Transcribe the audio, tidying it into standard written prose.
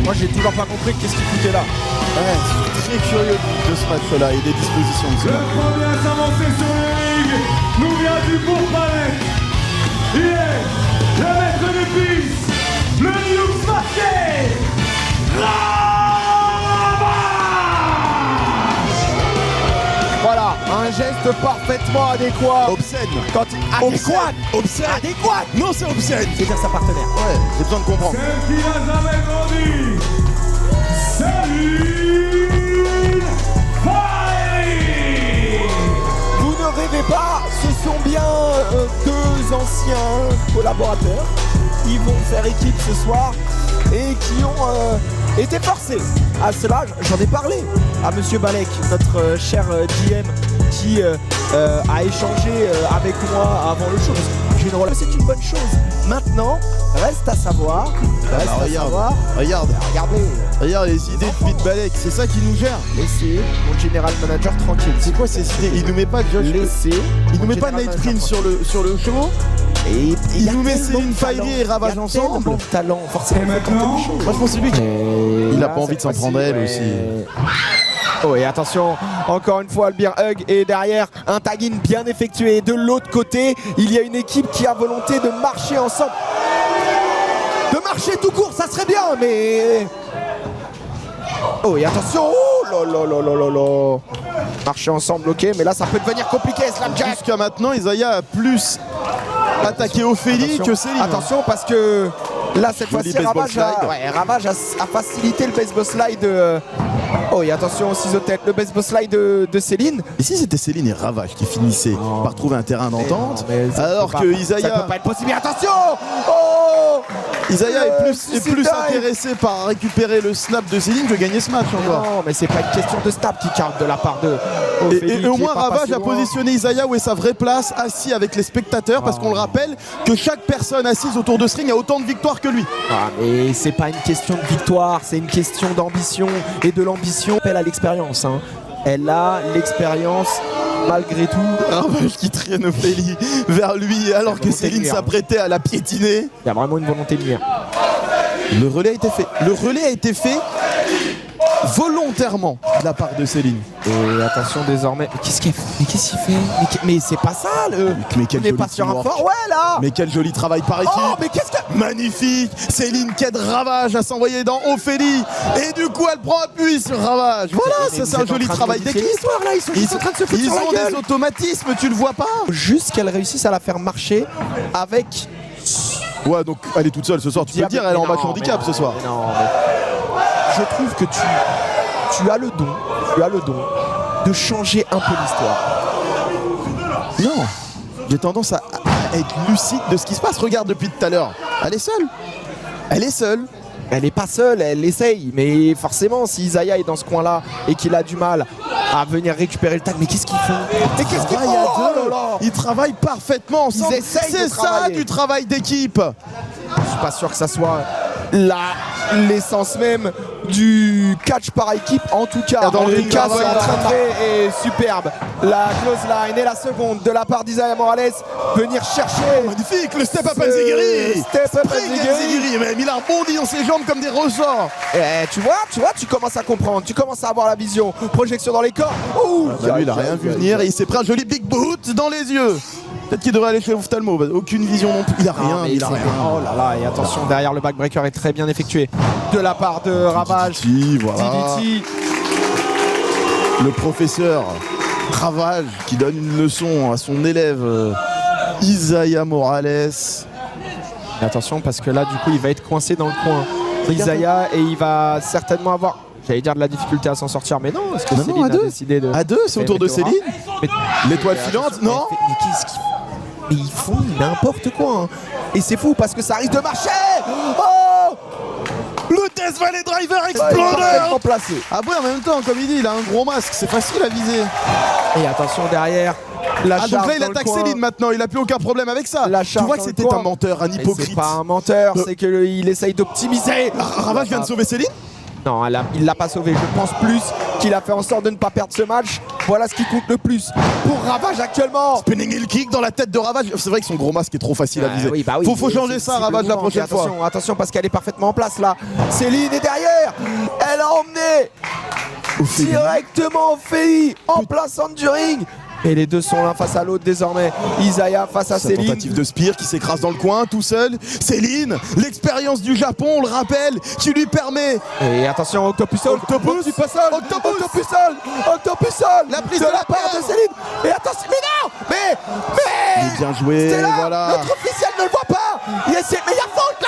Moi j'ai toujours pas compris qu'est-ce qu'il foutait là. Ouais, je suis très curieux de ce match-là et des dispositions de ce match. Le premier à s'avancer sur le ring nous vient du Bourg-Palais. Il est le maître de piste, le Nux masqué, Voilà, un geste parfaitement adéquat. Obscène. Quand adéquat. Obscène. Adéquat. Non, c'est obscène. C'est-à-dire sa partenaire. Ouais, j'ai besoin de comprendre. celle qui n'a jamais grandi, Céline Fiery. Vous ne rêvez pas, ce sont bien deux anciens collaborateurs qui vont faire équipe ce soir et qui ont été forcés à cela. J'en ai parlé à Monsieur Balek, notre cher DM, qui a échangé avec moi avant le show. J'ai une relation, c'est une bonne chose. Maintenant, reste à savoir. Regarde Regardez, les idées de Pete Balek, c'est ça qui nous gère. laissez mon général manager tranquille. C'est quoi ces idées? Il nous met pas Josh, Laissez. il nous met mon pas général Nate manager Prince sur le show. Et Il nous met Céline Fiery et Ravage ensemble. Il talent, forcément. Et maintenant, Moi je pense que c'est lui qui... Il a Là, pas envie de s'en cette prendre à elle fois-ci, aussi. Oh et attention, encore une fois le beer hug et derrière un tag-in bien effectué. De l'autre côté, il y a une équipe qui a volonté de marcher ensemble. De marcher tout court, ça serait bien, mais... Oh et attention, oh là là là là là là. Marcher ensemble, ok, mais là ça peut devenir compliqué, Slapjack. Jusqu'à maintenant, Isaiah a plus attaqué Ophélie que Céline. Attention parce que là cette Joli fois-ci baseball Ravage a facilité le baseball slide. Oh et attention au ciseau tête, le baseball slide de Céline. Et si c'était Céline et Ravage qui finissaient par trouver un terrain d'entente, Mais ça alors peut que pas- ça Isaiah, peut pas être possible. Mais attention, oh Isaiah est plus suicide. intéressé par récupérer le snap de Céline que gagner ce match encore. Non, mais c'est pas une question de snap qui carte de la part de Ophélie, Et au qui est moins pas Ravage passé a loin. positionné Isaiah où est sa vraie place, assis avec les spectateurs, parce qu'on le rappelle que chaque personne assise autour de ce ring a autant de victoires que lui. Ah, mais c'est pas une question de victoire, c'est une question d'ambition. Et de l'ambition, elle a l'expérience. Hein. Elle a l'expérience malgré tout. Ravage qui traîne Ophélie vers lui alors que Céline nuire. s'apprêtait à la piétiner. Il y a vraiment une volonté de nuire. Le relais a été fait. Le relais a été fait volontairement de la part de Céline. Et attention désormais. Qu'est-ce qu'il fait? Mais qu'est-ce qu'il fait? Mais c'est pas ça le. Mais quel On n'est joli pas sur un teamwork. fort. Ouais là. Mais quel joli travail par équipe. Oh mais qu'est-ce que. Magnifique. Céline qui aide Ravage à s'envoyer dans Ophélie. Et du coup elle prend appui sur Ravage. Voilà, Mais ça vous c'est un êtes en joli train de travail modifier d'équipe. l'histoire, là, ils sont juste en train de se foutre Ils sur la ont gueule. des automatismes, tu le vois pas. Juste qu'elle réussisse à la faire marcher avec. Ouais, donc elle est toute seule ce soir, tu peux le dire, elle est en match Mais handicap non, ce soir. mais non, mais je trouve que tu as le don de changer un peu l'histoire. Non, j'ai tendance à être lucide de ce qui se passe. Regarde depuis tout à l'heure, elle est seule. Elle est seule. Elle n'est pas seule, elle essaye, mais forcément si Isaiah est dans ce coin-là et qu'il a du mal à venir récupérer le tag, mais qu'est-ce qu'ils font? Mais qu'est-ce qu'ils Travail font? à Oh deux. là là. Ils travaillent parfaitement ensemble. Ils essayent de C'est ça travailler. du travail d'équipe. Je suis pas sûr que ça soit l'essence même du catch par équipe, en tout cas. Dans En le tout ring, cas, Bravo, c'est en il a train de faire et superbe. La close line et la seconde de la part d'Isaiah Morales venir chercher. Magnifique, le step up Ce Enziguri. step up Spring Enziguri. Enziguri, même il a rebondi dans ses jambes comme des ressorts. Eh, tu vois, tu commences à comprendre, tu commences à avoir la vision. Projection dans les corps. Ouh, Bah, lui, il a rien vu venir et il s'est pris un joli big boot dans les yeux. Peut-être qu'il devrait aller chez l'ophtalmo. Aucune vision non plus. Il a Non, rien, mais il a c'est- rien. Oh là là, et attention, derrière le backbreaker est très bien effectué de la part de Ravage. Si, voilà. DDT. Le professeur Ravage qui donne une leçon à son élève Isaiah Morales. Et attention parce que là du coup il va être coincé dans le coin Isaiah et il va certainement avoir, j'allais dire de la difficulté à s'en sortir, mais non, parce que Non, Céline à a deux. décidé de... À deux, c'est autour de Medora. Céline. Mais- L'étoile mais filante, attention, non. mais qu'est-ce qu'ils font? Mais ils font n'importe quoi hein. Et c'est fou parce que ça risque de marcher. Oh, Le Death Valley Driver parfaitement Exploder. placé. Ah ouais, en même temps, comme il dit, il a un gros masque, c'est facile à viser. Et attention derrière la Ah donc charge là il dans le attaque coin. Céline maintenant, il a plus aucun problème avec ça. La Tu charge vois que dans le c'était coin. un menteur, un Mais hypocrite. c'est pas un menteur, c'est qu'il essaye d'optimiser. Ravage vient de sauver Céline. Non, il l'a pas sauvé. Je pense plus qu'il a fait en sorte de ne pas perdre ce match. Voilà ce qui compte le plus pour Ravage actuellement. Spinning heel kick dans la tête de Ravage. C'est vrai que son gros masque est trop facile à viser. Oui, bah oui, faut changer ça, Ravage, la prochaine fois. Attention, parce qu'elle est parfaitement en place là. Céline est derrière. Elle a emmené directement Ophélie en plein centre du ring. Et les deux sont l'un face à l'autre désormais. Isaiah face à Céline. Tentative de spear qui s'écrase dans le coin tout seul. Céline, l'expérience du Japon, on le rappelle, qui lui permet. Et attention, Octopusol. Octopusol. La prise de la part de Céline. Et attention, mais non. Mais bien joué, Stella, voilà. notre officiel ne le voit pas. Mais il y a faute là.